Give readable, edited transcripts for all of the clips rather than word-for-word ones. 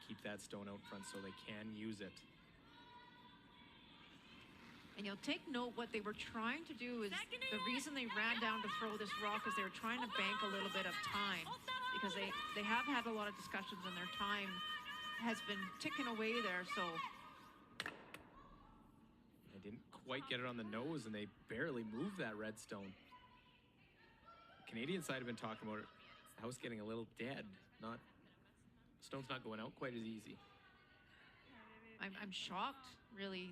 keep that stone out front so they can use it. And you'll take note what they were trying to do is the reason they ran down to throw this rock is they were trying to bank a little bit of time because they have had a lot of discussions and their time has been ticking away there. So They didn't quite get it on the nose and they barely moved that red stone. Canadian side have been talking about it. The house getting a little dead. Stone's not going out quite as easy. I'm shocked, really.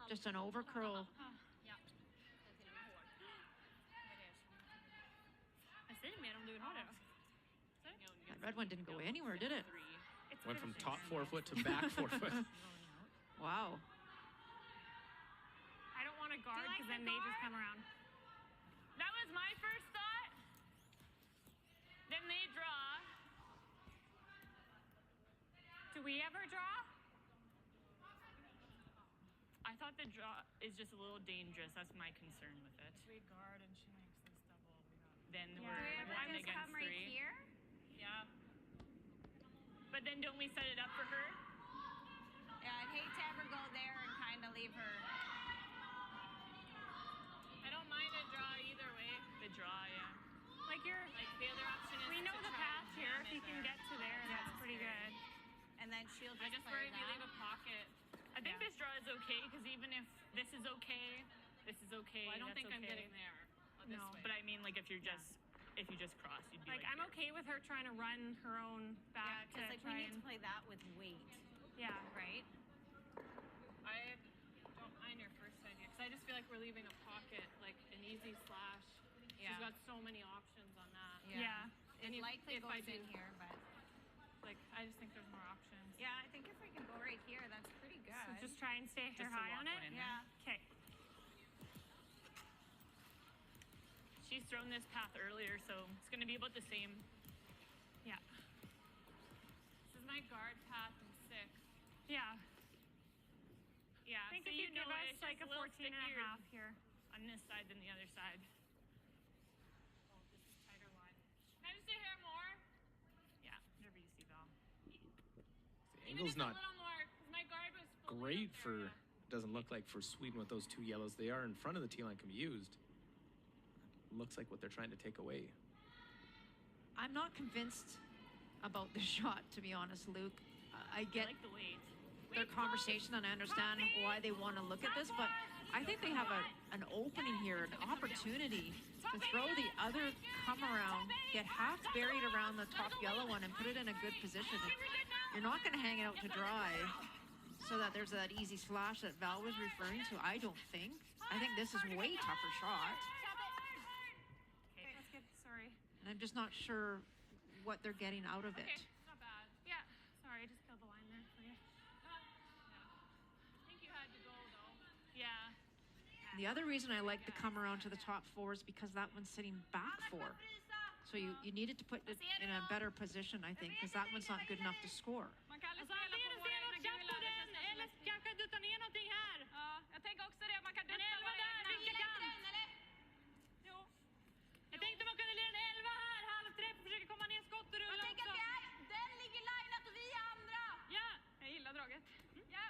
Just an overcurl. That red one didn't go anywhere, did it? Went from top 4 foot to back 4 foot. Wow. I don't want to guard because then they just come around. That was my first thought. Then they draw. Do we ever draw? I thought the draw is just a little dangerous. That's my concern with it. We guard and she makes this double. Then Yeah. we're Do we ever one just against come right 3. here? Yeah. But then don't we set it up for her? Yeah, I'd hate to ever go there and kind of leave her. I don't mind a draw either way. The draw, yeah. Like the other option is We know to the try path and here. jam If it you can or- get to there, that's pretty good. And then she'll just I just play worry we that. leave a pocket. I think this draw is okay because even if this is okay, this is okay. Well, I don't that's think I'm okay. getting there. No, but I mean, like if you just cross, you'd be Like, I'm here. okay with her trying to run her own Yeah, back because to like we try need to and, play that with weight, yeah. right? I don't mind your first idea because I just feel like we're leaving a pocket, like an easy slash. Yeah. She's got so many options on that. Yeah. It if- likely if I goes in do- here, but Like I just think there's more options. yeah, I think if we can go right here, that's pretty good. So just try and stay Just hair to high walk on it. one in there. yeah. Okay. She's thrown this path earlier, so it's going to be about the same. Yeah. This is my guard path in 6. Yeah. Yeah, I think so if you know give it, us it's like just a little 14 and a stickier half here. on this side than the other side. Oh, this is tighter line. Can I just do hair more? Yeah, whatever you see, Val. The Even angle's just not a little more, 'cause my guard was fully great up for, there. doesn't look like for Sweden with those 2 yellows. They are in front of the T line, can be used. Looks like what they're trying to take away. I'm not convinced about the shot, to be honest, Luke. I I get like the weight. their conversation and I understand why they want to look at this, but I think they have an opening here, an opportunity to throw the other come around, get half buried around the top yellow one and put it in a good position. You're not going to hang it out to dry so that there's that easy slash that Val was referring to. I don't think. I think this is way tougher shot. Okay, that's good. Sorry. And I'm just not sure what they're getting out of it. Okay, not bad. Yeah. Sorry, I just killed the line there for you. I think you had to go though. Yeah. The other reason I like the come around to the top 4 is because that one's sitting back 4. So you needed to put it in a better position, I think, because that one's not good enough to score. Alltså antingen du ser något chatt på den eller kanske du tar ner någonting här. Ja, jag tänker också det. Man kan En 11 där, vilka kan? Jo. Jag tänkte man kunde lira en 11 här, halvträff, försöka komma ner skott och Jag rulla tänker också. att den ligger lineat och vi är andra. Ja, jag gillar draget. Ja.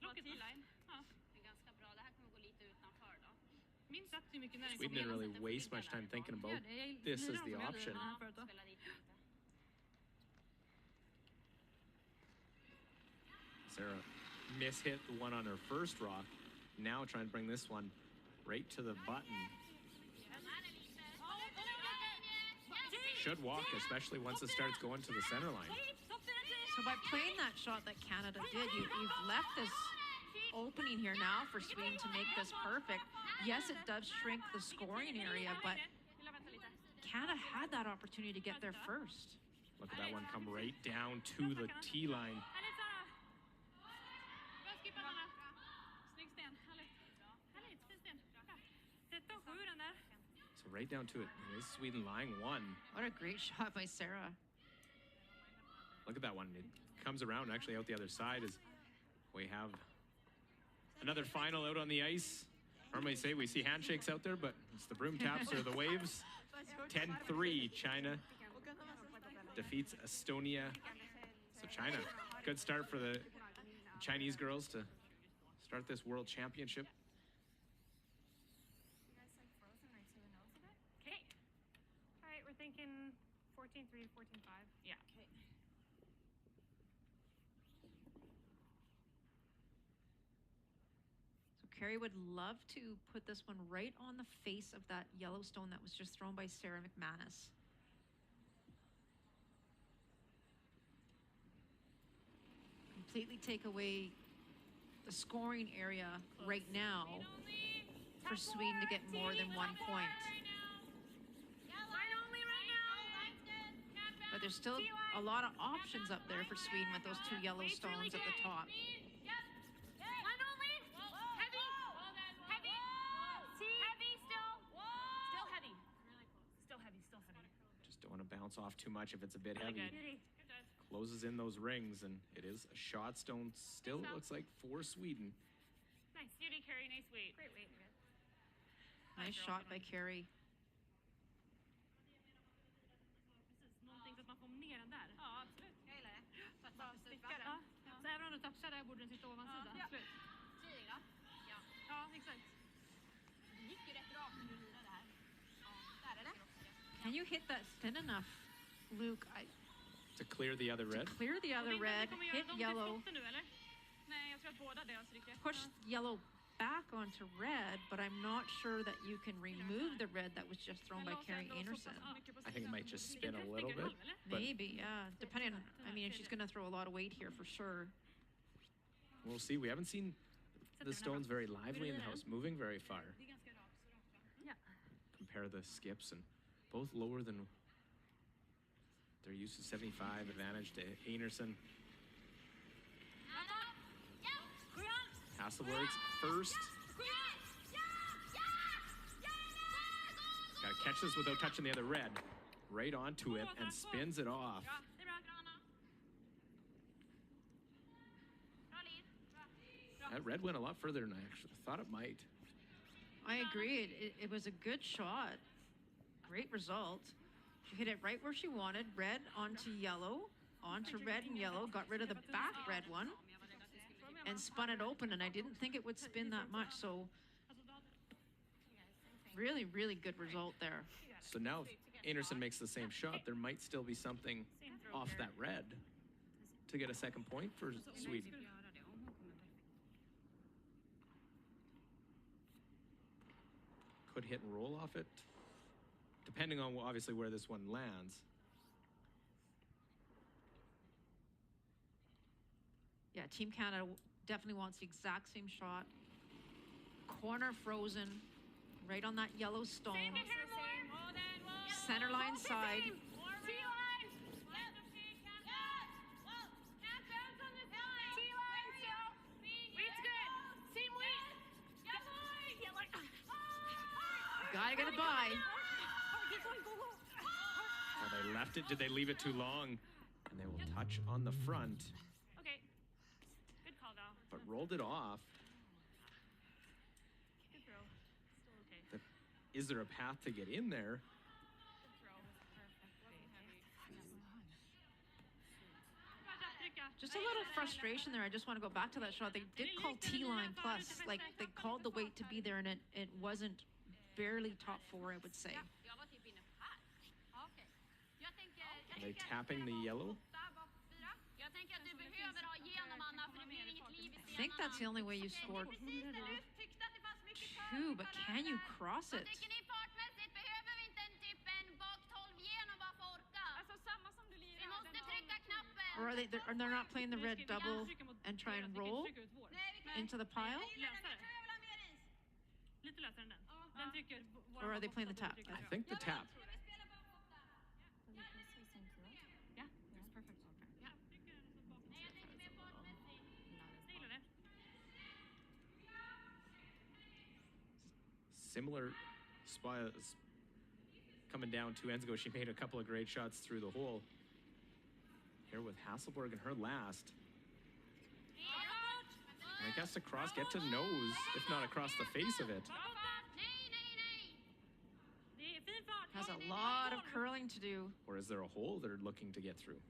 Look at line. Ja. Det är ganska bra. Det här kommer gå lite utanför då. Minst att hur mycket näring Sweden didn't really waste much time thinking about this as the option. Spela dit lite. Sarah mishit the one on her first rock. Now trying to bring this one right to the button. Should walk, especially once it starts going to the center line. So by playing that shot that Canada did, you've left this opening here now for Sweden to make this perfect. Yes, it does shrink the scoring area, but Canada had that opportunity to get there first. Look at that one come right down to the T line. Härligt Sara. Bra skippat Anna. Snygg sten. Härligt. Härligt, fin sten. Ja. 13-7 den där. So right down to it. It is Sweden lying 1. What a great shot by Sarah. Look at that one. It comes around actually out the other side as we have another final out on the ice. Normally say we see handshakes out there, but it's the broom taps or the waves. 10-3, China defeats Estonia China, good start for the Chinese girls to start this World Championship. You guys like frozen right to the nose of it? Okay. All right, we're thinking 14-3 to 14-5. Yeah. Okay. So Carrie would love to put this one right on the face of that yellow stone that was just thrown by Sarah McManus. Completely take away the scoring area right now Only. for Sweden to get more than 1 point. Right now. Line only right now. But there's still a lot of options up there for Sweden with those two yellow Wait's really stones at the good. top. Line only. Heavy. Heavy. Heavy still. Still heavy. Still heavy. Still heavy. Just don't want to bounce off too much if it's a bit Really heavy. good. Closes in those rings, and it is a shot stone. Still looks like for Sweden. Nice. Beauty, Carrie. Nice weight. Great weight. Nice shot by Carrie. Precis, någonting så att man får ner den där. Ja, absolut. Jag gillar det. Så att Bara man får sticka stupa. den. Så även om du touchar där borde den sitta ovansidan. Ja. Absolut. Tio då? Ja. Ja, exakt. Det gick ju rätt rakt när du lirade här. Ja, där är det. Can you hit that thin enough, Luke, To clear the other to red. clear the other Och det är red, inte att vi kommer göra hit dem till yellow, skotten nu, eller? Nej, jag tror att båda deras rycker. push yellow back onto red, but I'm not sure that you can remove the red that was just thrown by Carrie Anderson. I think it might just spin a little bit. But Maybe, yeah. Depending on, I mean, she's going to throw a lot of weight here for sure. we'll see. We haven't seen the stones very lively in the house, moving very far. Det är ganska rakt, så rakt va? Ja. Compare the skips, and both lower than their use of 75 advantage to Anderson. Hasselborg's first. Got to catch this without touching the other red. Right onto it and spins it off. Ja, det är bra. Bra lead. That red went a lot further than I actually thought it might. I agree. It was a good shot. Great result. She hit it right where she wanted. Red onto yellow, onto red and yellow. Got rid of the back red one and spun it open. And I didn't think it would spin that much. So really, really good result there. So now if Anderson makes the same shot, there might still be something off that red to get a second point for Sweden. Could hit and roll off it, depending on obviously where this one lands. Yeah, Team Canada definitely wants the exact same shot. Corner frozen, right on that yellow stone. Same to here more. Center line side. T-line. Can't bounce on this line. T-line still. Weight's good. Same weight. Yeah, like. Gotta get a bye. Oh, they left it. Did they leave it too long? And they will touch on the front, Okay. Good call, though. but rolled it off. Good throw. Still okay. Is there a path to get in there? Good throw. Just a little frustration there. I just want to go back to that shot. They did call T-line plus. Like, they called the weight to be there, and it wasn't barely top four, I would say. Jag var typ inne här. Ja, okej. Jag tänker... Are they tapping the yellow? Jag tänker att du behöver ha igenom Anna, för det blir inget liv i I think that's the only way you scored Precis när du tyckte att det fanns mycket kvar. two, but can you cross Vad it? tycker ni fartmässigt? Behöver vi inte en typ en bak 12 genom bara för att orka? Alltså samma som du lirar. Vi måste trycka knappen. Or are they're not playing the red double and try and roll Nej, vi kan... into the pile? Jag gillar den, jag tror jag vill ha mer is. Lite lösare än den. Den trycker våra Or are they boxar, playing the du tap? trycker I den. think the tap. Jag vill spela bara på 8. Ja, it's perfect. Ja, trycker den och så bakom. Nej, jag tänker mer fartmässigt. Jag gillar det. Similar spots coming down 2 ends ago. She made a couple of great shots through the hole. Here with Hasselborg and her last. And I guess across, get to nose, if not across the face of it. Nej, nej, nej. Det är fin fart. Has a lot of curling to do. Or is there a hole they're looking to get through?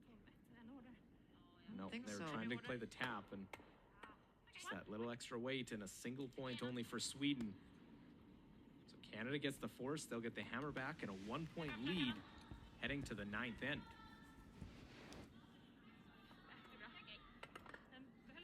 12-1, en order. No, think they're so. trying to play the tap, and just that little extra weight and a single point only for Sweden. So Canada gets the force. They'll get the hammer back and a 1-point lead heading to the 9th end.